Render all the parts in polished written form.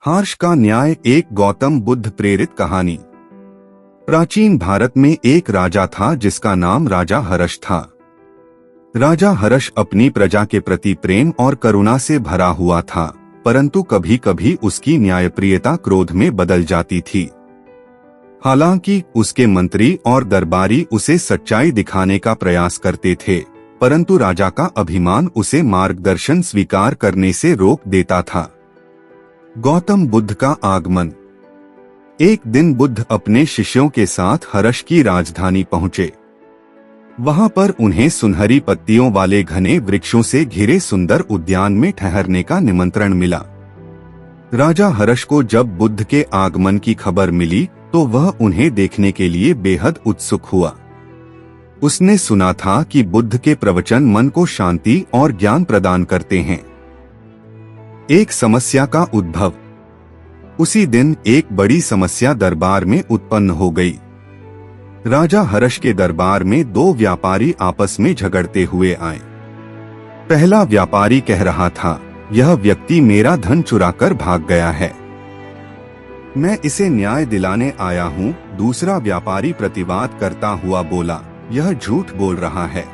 हर्ष का न्याय, एक गौतम बुद्ध प्रेरित कहानी। प्राचीन भारत में एक राजा था जिसका नाम राजा हर्ष था। राजा हर्ष अपनी प्रजा के प्रति प्रेम और करुणा से भरा हुआ था, परंतु कभी कभी उसकी न्यायप्रियता क्रोध में बदल जाती थी। हालांकि उसके मंत्री और दरबारी उसे सच्चाई दिखाने का प्रयास करते थे, परंतु राजा का अभिमान उसे मार्गदर्शन स्वीकार करने से रोक देता था। गौतम बुद्ध का आगमन। एक दिन बुद्ध अपने शिष्यों के साथ हर्ष की राजधानी पहुंचे। वहां पर उन्हें सुनहरी पत्तियों वाले घने वृक्षों से घिरे सुंदर उद्यान में ठहरने का निमंत्रण मिला। राजा हर्ष को जब बुद्ध के आगमन की खबर मिली तो वह उन्हें देखने के लिए बेहद उत्सुक हुआ। उसने सुना था कि बुद्ध के प्रवचन मन को शांति और ज्ञान प्रदान करते हैं। एक समस्या का उद्भव। उसी दिन एक बड़ी समस्या दरबार में उत्पन्न हो गई। राजा हर्ष के दरबार में दो व्यापारी आपस में झगड़ते हुए आए। पहला व्यापारी कह रहा था, यह व्यक्ति मेरा धन चुराकर भाग गया है, मैं इसे न्याय दिलाने आया हूँ। दूसरा व्यापारी प्रतिवाद करता हुआ बोला, यह झूठ बोल रहा है,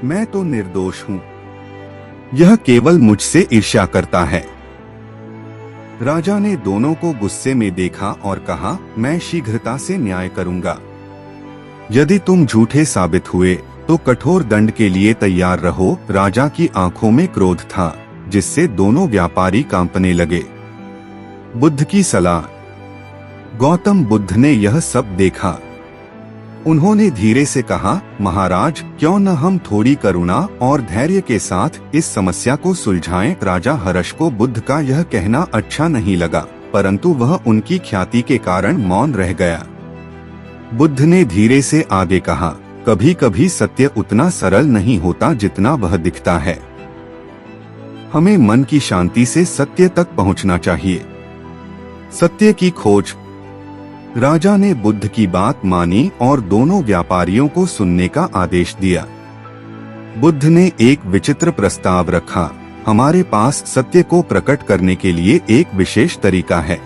मैं तो निर्दोष हूँ, यह केवल मुझसे ईर्ष्या करता है। राजा ने दोनों को गुस्से में देखा और कहा, मैं शीघ्रता से न्याय करूंगा। यदि तुम झूठे साबित हुए तो कठोर दंड के लिए तैयार रहो। राजा की आंखों में क्रोध था, जिससे दोनों व्यापारी कांपने लगे। बुद्ध की सलाह। गौतम बुद्ध ने यह सब देखा। उन्होंने धीरे से कहा, महाराज, क्यों न हम थोड़ी करुणा और धैर्य के साथ इस समस्या को सुलझाएं। राजा हर्ष को बुद्ध का यह कहना अच्छा नहीं लगा, परंतु वह उनकी ख्याति के कारण मौन रह गया। बुद्ध ने धीरे से आगे कहा, कभी कभी सत्य उतना सरल नहीं होता जितना वह दिखता है। हमें मन की शांति से सत्य तक पहुंचना चाहिए। सत्य की खोज। राजा ने बुद्ध की बात मानी और दोनों व्यापारियों को सुनने का आदेश दिया। बुद्ध ने एक विचित्र प्रस्ताव रखा, हमारे पास सत्य को प्रकट करने के लिए एक विशेष तरीका है,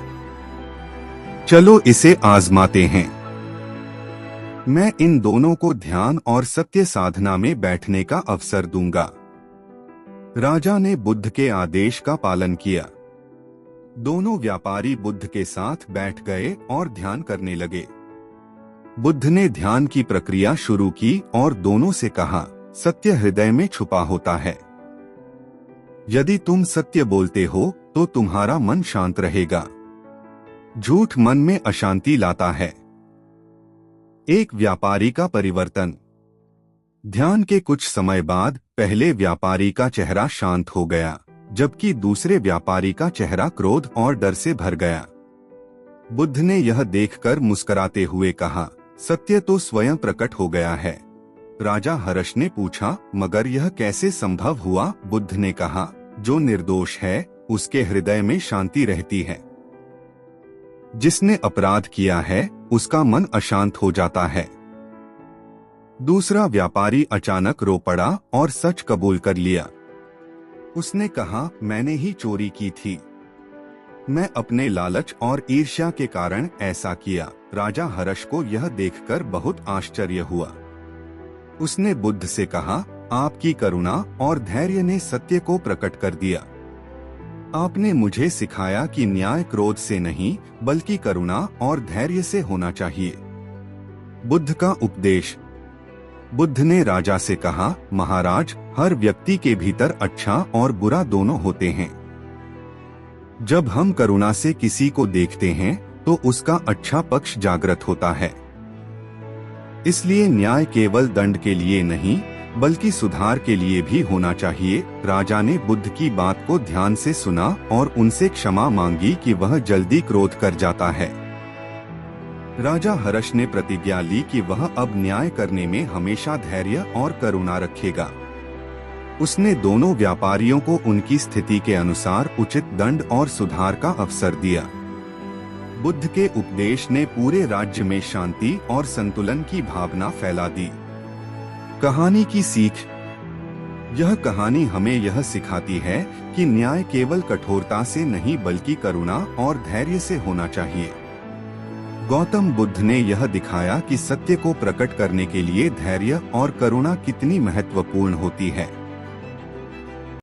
चलो इसे आजमाते हैं। मैं इन दोनों को ध्यान और सत्य साधना में बैठने का अवसर दूंगा। राजा ने बुद्ध के आदेश का पालन किया। दोनों व्यापारी बुद्ध के साथ बैठ गए और ध्यान करने लगे। बुद्ध ने ध्यान की प्रक्रिया शुरू की और दोनों से कहा, सत्य हृदय में छुपा होता है। यदि तुम सत्य बोलते हो तो तुम्हारा मन शांत रहेगा। झूठ मन में अशांति लाता है। एक व्यापारी का परिवर्तन। ध्यान के कुछ समय बाद पहले व्यापारी का चेहरा शांत हो गया, जबकि दूसरे व्यापारी का चेहरा क्रोध और डर से भर गया। बुद्ध ने यह देखकर मुस्कुराते हुए कहा, सत्य तो स्वयं प्रकट हो गया है। राजा हर्ष ने पूछा, मगर यह कैसे संभव हुआ? बुद्ध ने कहा, जो निर्दोष है उसके हृदय में शांति रहती है। जिसने अपराध किया है उसका मन अशांत हो जाता है। दूसरा व्यापारी अचानक रो पड़ा और सच कबूल कर लिया। उसने कहा, मैंने ही चोरी की थी, मैं अपने लालच और ईर्ष्या के कारण ऐसा किया। राजा हर्ष को यह देखकर बहुत आश्चर्य हुआ। उसने बुद्ध से कहा, आपकी करुणा और धैर्य ने सत्य को प्रकट कर दिया। आपने मुझे सिखाया कि न्याय क्रोध से नहीं बल्कि करुणा और धैर्य से होना चाहिए। बुद्ध का उपदेश। बुद्ध ने राजा से कहा, महाराज, हर व्यक्ति के भीतर अच्छा और बुरा दोनों होते हैं। जब हम करुणा से किसी को देखते हैं तो उसका अच्छा पक्ष जागृत होता है। इसलिए न्याय केवल दंड के लिए नहीं बल्कि सुधार के लिए भी होना चाहिए। राजा ने बुद्ध की बात को ध्यान से सुना और उनसे क्षमा मांगी कि वह जल्दी क्रोध कर जाता है। राजा हर्ष ने प्रतिज्ञा ली कि वह अब न्याय करने में हमेशा धैर्य और करुणा रखेगा। उसने दोनों व्यापारियों को उनकी स्थिति के अनुसार उचित दंड और सुधार का अवसर दिया। बुद्ध के उपदेश ने पूरे राज्य में शांति और संतुलन की भावना फैला दी। कहानी की सीख। यह कहानी हमें यह सिखाती है कि न्याय केवल कठोरता से नहीं बल्कि करुणा और धैर्य से होना चाहिए। गौतम बुद्ध ने यह दिखाया कि सत्य को प्रकट करने के लिए धैर्य और करुणा कितनी महत्वपूर्ण होती है।